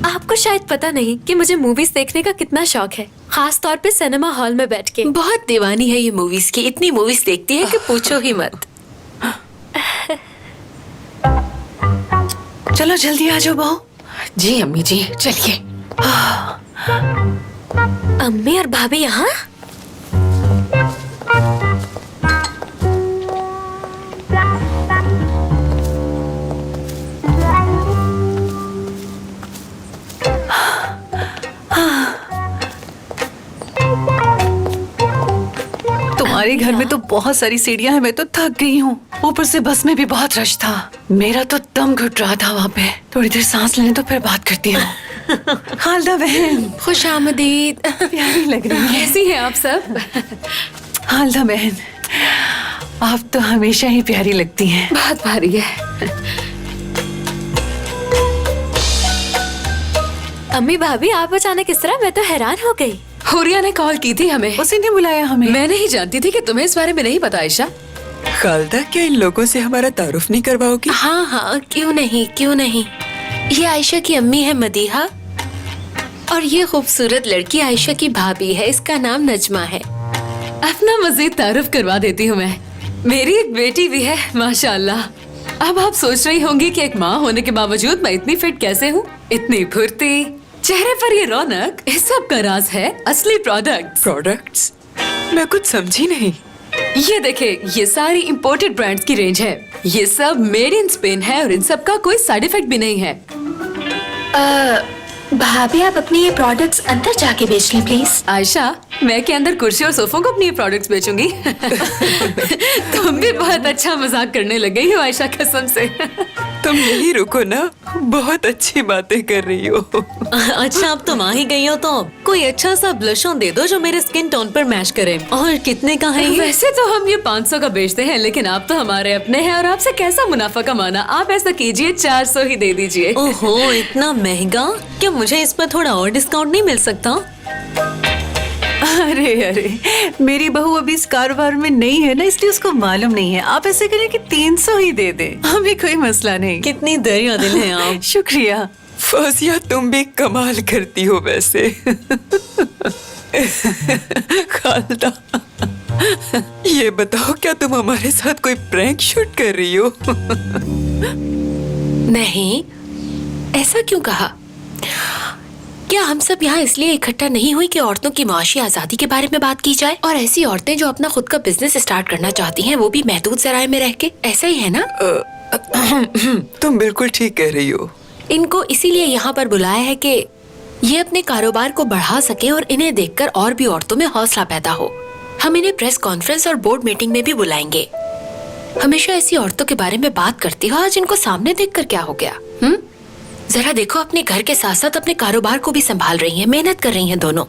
आपको शायद पता नहीं कि मुझे मूवीज देखने का कितना शौक है, खास तौर पे सिनेमा हॉल में बैठ के। बहुत दीवानी है ये मूवीज की, इतनी मूवीज देखती है कि पूछो ही मत। चलो जल्दी आ जाओ बहू। जी अम्मी जी, चलिए। अम्मी और भाभी यहाँ? तुम्हारे घर में तो बहुत सारी सीढ़ियां हैं, मैं तो थक गई हूँ। ऊपर से बस में भी बहुत रश था, मेरा तो दम घुट रहा था वहाँ पे। थोड़ी देर सांस लेने तो फिर बात करती हूँ। खालदा बहन, खुश आमदीद। प्यारी लग रही है। कैसी हैं आप सब? खालदा बहन, आप तो हमेशा ही प्यारी लगती हैं। बहुत भारी है। अम्मी भाभी आप अचानक किस तरह? मैं तो हैरान हो गई। हुरिया ने कॉल की थी हमें। उसी ने बुलाया हमें। मैं नहीं जानती थी कि तुम्हें इस बारे में नहीं पता आयशा। खालदा, क्या इन लोगों से हमारा तारुफ नहीं करवाओगी? हाँ हाँ, क्यों नहीं क्यों नहीं। ये आयशा की अम्मी है मदीहा, और ये खूबसूरत लड़की आयशा की भाभी है, इसका नाम नजमा है। अपना मजीद तारुफ करवा देती हूँ मैं। मेरी एक बेटी भी है माशाअल्लाह। अब आप सोच रही होंगी कि एक माँ होने के बावजूद मैं इतनी फिट कैसे हूँ, इतनी फुर्ती, चेहरे पर ये रौनक, इस सब का राज है असली प्रोडक्ट्स? मैं कुछ समझी नहीं। ये देखे, ये सारी इंपोर्टेड ब्रांड्स की रेंज है। ये सब मेड इन स्पेन है और इन सब का कोई साइड इफेक्ट भी नहीं है। भाभी आप अपने ये प्रोडक्ट्स अंदर जाके बेच लें प्लीज। आयशा, मैं के अंदर कुर्सी और सोफों को अपनी ये प्रोडक्ट्स बेचूंगी। तुम भी बहुत अच्छा मजाक करने लग गई हो आयशा, कसम से। तुम यही रुको ना, बहुत अच्छी बातें कर रही हो। अच्छा, अब तुम आ ही गई हो तो कोई अच्छा सा ब्लशों दे दो जो मेरे स्किन टोन पर मैच करे। और कितने का है ये? वैसे तो हम ये 500 का बेचते हैं, लेकिन आप तो हमारे अपने हैं और आपसे कैसा मुनाफा कमाना। आप ऐसा कीजिए, 400 ही दे दीजिए। ओहो, इतना महंगा? क्या मुझे इस पर थोड़ा और डिस्काउंट नहीं मिल सकता? अरे अरे, मेरी बहू अभी इस कारोबार में नहीं है ना, इसलिए उसको मालूम नहीं है। आप ऐसे करें कि 300 ही दे दे, हमें कोई मसला नहीं। कितनी दरिया दिल है आप। शुक्रिया। फौजिया, तुम भी कमाल करती हो वैसे। खालदा, ये बताओ, क्या तुम हमारे साथ कोई प्रैंक शूट कर रही हो? नहीं, ऐसा क्यों कहा? क्या हम सब यहाँ इसलिए इकट्ठा नहीं हुई कि औरतों की माशी आजादी के बारे में बात की जाए, और ऐसी औरतें जो अपना खुद का बिजनेस स्टार्ट करना चाहती हैं, वो भी महदूद ज़राए में रह के? ऐसा ही है ना? तुम बिल्कुल ठीक कह रही हो। इनको इसीलिए यहाँ पर बुलाया है कि ये अपने कारोबार को बढ़ा सके और इन्हें देखकर और भी औरतों में हौसला पैदा हो। हम इन्हें प्रेस कॉन्फ्रेंस और बोर्ड मीटिंग में भी बुलाएंगे। हमेशा ऐसी औरतों के बारे में बात करती हो, आज इनको सामने देखकर क्या हो गया? जरा देखो, अपने घर के साथ साथ अपने कारोबार को भी संभाल रही हैं, मेहनत कर रही हैं दोनों।